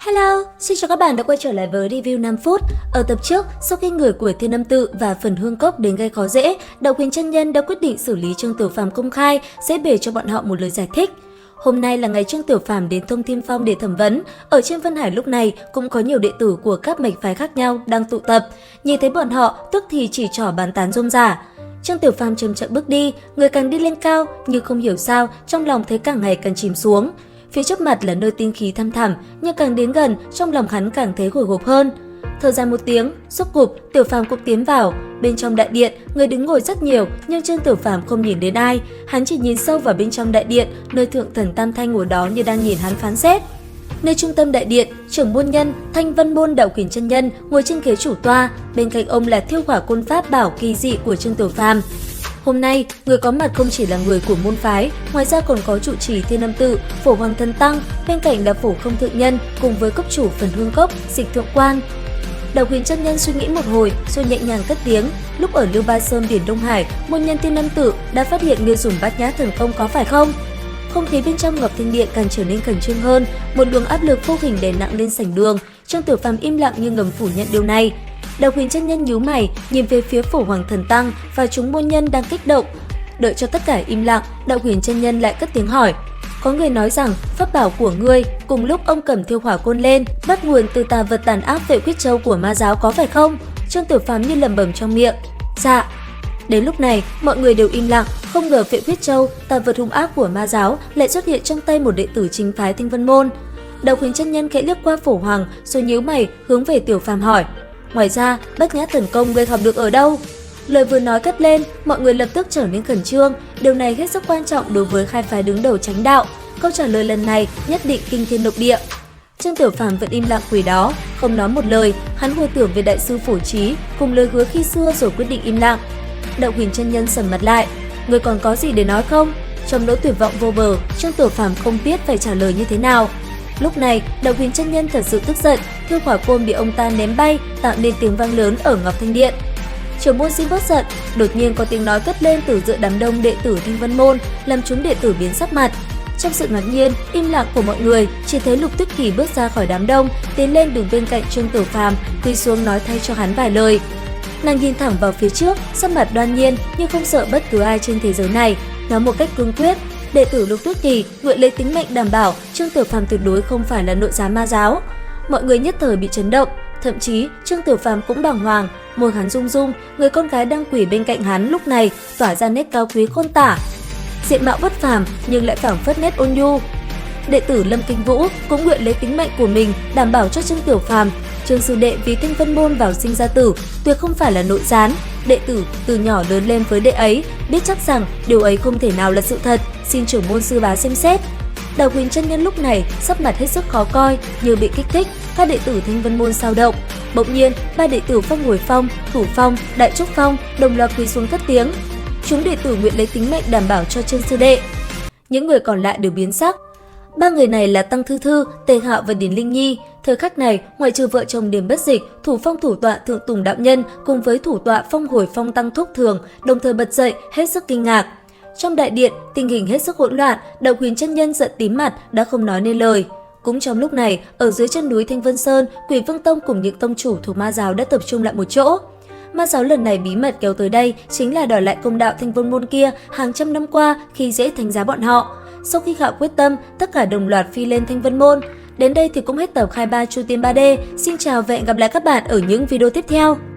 Hello, xin chào các bạn đã quay trở lại với review 5 phút. Ở tập trước, sau khi người của Thiên Âm Tự và phần Hương Cốc đến gây khó dễ, Đạo Huyền chân nhân đã quyết định xử lý Trương Tiểu Phàm công khai, sẽ bề cho bọn họ một lời giải thích. Hôm nay là ngày Trương Tiểu Phàm đến Thông Thiên Phong để thẩm vấn. Ở trên Vân Hải lúc này cũng có nhiều đệ tử của các mạch phái khác nhau đang tụ tập. Nhìn thấy bọn họ, tức thì chỉ trỏ bàn tán rôm rả. Trương Tiểu Phàm chậm chậm bước đi, người càng đi lên cao, nhưng không hiểu sao trong lòng thấy càng ngày càng chìm xuống. Phía trước mặt là nơi tinh khí thăm thẳm, nhưng càng đến gần, trong lòng hắn càng thấy hồi hộp hơn. Thở dài một tiếng, rốt cục Tiểu Phàm cũng tiến vào. Bên trong đại điện, người đứng ngồi rất nhiều, nhưng Trương Tiểu Phàm không nhìn đến ai. Hắn chỉ nhìn sâu vào bên trong đại điện, nơi thượng thần Tam Thanh ngồi đó như đang nhìn hắn phán xét. Nơi trung tâm đại điện, trưởng môn nhân Thanh Vân Môn Đạo Huyền chân nhân ngồi trên ghế chủ toa, bên cạnh ông là Thiêu Hỏa Côn Pháp bảo kỳ dị của Trương Tiểu Phàm. Hôm nay, người có mặt không chỉ là người của môn phái, ngoài ra còn có trụ trì Thiên Âm Tự, Phổ Hoàng Thần Tăng, bên cạnh là Phổ Không Thượng Nhân cùng với cốc chủ phần Hương Cốc, Dịch Thượng Quan. Đạo Huyền chân nhân suy nghĩ một hồi, rồi nhẹ nhàng cất tiếng. Lúc ở Lưu Ba Sơn biển Đông Hải, môn nhân Thiên Âm Tự đã phát hiện ngươi dùng Bát Nhã Thần Công có phải không? Không khí bên trong Ngọc Thanh Điện càng trở nên khẩn trương hơn, một luồng áp lực vô hình đè nặng lên sảnh đường. Trương Tiểu Phàm im lặng như ngầm phủ nhận điều này. Đạo Huyền chân nhân nhíu mày, nhìn về phía Phổ Hoàng Thần Tăng và chúng môn nhân đang kích động. Đợi cho tất cả im lặng, Đạo Huyền chân nhân lại cất tiếng hỏi: "Có người nói rằng pháp bảo của ngươi." Cùng lúc ông cầm Thiêu Hỏa Côn lên, bắt nguồn từ tà vật tàn ác Vệ Quyết Châu của ma giáo có phải không? Trương Tiểu Phàm như lẩm bẩm trong miệng: "Dạ." Đến lúc này, mọi người đều im lặng, không ngờ Vệ Quyết Châu, tà vật hung ác của ma giáo, lại xuất hiện trong tay một đệ tử chính phái Thanh Vân Môn. Đạo Huyền chân nhân khẽ liếc qua Phổ Hoàng, rồi nhíu mày hướng về Tiểu Phàm hỏi: "Ngoài ra, Bát Nhã Thần Công ngươi học được ở đâu?" Lời vừa nói cất lên, mọi người lập tức trở nên khẩn trương, điều này hết sức quan trọng đối với khai phái đứng đầu Chánh Đạo. Câu trả lời lần này nhất định kinh thiên động địa. Trương Tiểu Phàm vẫn im lặng quỳ đó, không nói một lời, hắn hồi tưởng về đại sư Phổ Trí cùng lời hứa khi xưa rồi quyết định im lặng. Đạo Huyền chân nhân sầm mặt lại: "Ngươi còn có gì để nói không?" Trong nỗi tuyệt vọng vô bờ, Trương Tiểu Phàm không biết phải trả lời như thế nào. Lúc này, Đạo Huyền chân nhân thật sự tức giận, Thiêu Hỏa Côn bị ông ta ném bay, tạo nên tiếng vang lớn ở Ngọc Thanh Điện. Trưởng môn xin bớt giận, đột nhiên có tiếng nói cất lên từ giữa đám đông đệ tử Thanh Vân Môn, làm chúng đệ tử biến sắc mặt. Trong sự ngạc nhiên, im lặng của mọi người, chỉ thấy Lục Tuyết Kỳ bước ra khỏi đám đông, tiến lên đứng bên cạnh Trương Tiểu Phàm, quỳ xuống nói thay cho hắn vài lời. Nàng nhìn thẳng vào phía trước, sắc mặt đoan nhiên nhưng không sợ bất cứ ai trên thế giới này, nói một cách cương quyết: "Đệ tử Lục Tuyết Kỳ nguyện lấy tính mệnh đảm bảo Trương Tiểu Phàm tuyệt đối không phải là nội gián ma giáo." Mọi người nhất thời bị chấn động, thậm chí Trương Tiểu Phàm cũng bàng hoàng, môi hắn rung rung, người con gái đang quỳ bên cạnh hắn lúc này tỏa ra nét cao quý khôn tả, diện mạo bất phàm nhưng lại phảng phất nét ôn nhu. Đệ tử Lâm Kinh Vũ cũng nguyện lấy tính mệnh của mình đảm bảo cho Trương Tiểu Phàm. Trương sư đệ vì Thanh Vân Môn vào sinh ra tử, tuyệt không phải là nội gián. Đệ tử từ nhỏ lớn lên với đệ ấy, biết chắc rằng điều ấy không thể nào là sự thật, xin trưởng môn sư bá xem xét. Đạo Huyền chân nhân lúc này sắc mặt hết sức khó coi, như bị kích thích, các đệ tử Thanh Vân Môn xao động. Bỗng nhiên, ba đệ tử Phong Hồi Phong, Thủ Phong, Đại Trúc Phong đồng loạt quỳ xuống cất tiếng: "Chúng đệ tử nguyện lấy tính mệnh đảm bảo cho Trương sư đệ." Những người còn lại đều biến sắc. Ba người này là Tăng Thư Thư, Tề Hạo và Điền Linh Nhi. Thời khắc này, ngoại trừ vợ chồng Điềm Bất Dịch, Thủ Phong thủ tọa Thượng Tùng đạo nhân cùng với thủ tọa Phong Hồi Phong Tăng Thúc Thường, đồng thời bật dậy, hết sức kinh ngạc. Trong đại điện, tình hình hết sức hỗn loạn, Đạo Huyền chân nhân giận tím mặt đã không nói nên lời. Cũng trong lúc này, ở dưới chân núi Thanh Vân Sơn, Quỷ Vương Tông cùng những tông chủ thuộc ma giáo đã tập trung lại một chỗ. Ma giáo lần này bí mật kéo tới đây chính là đòi lại công đạo Thanh Vân Môn kia hàng trăm năm qua khi dễ thánh giá bọn họ. Sau khi hạ quyết tâm, tất cả đồng loạt phi lên Thanh Vân Môn. Đến đây thì cũng hết tập khai ba Chu Tiên 3D. Xin chào và hẹn gặp lại các bạn ở những video tiếp theo.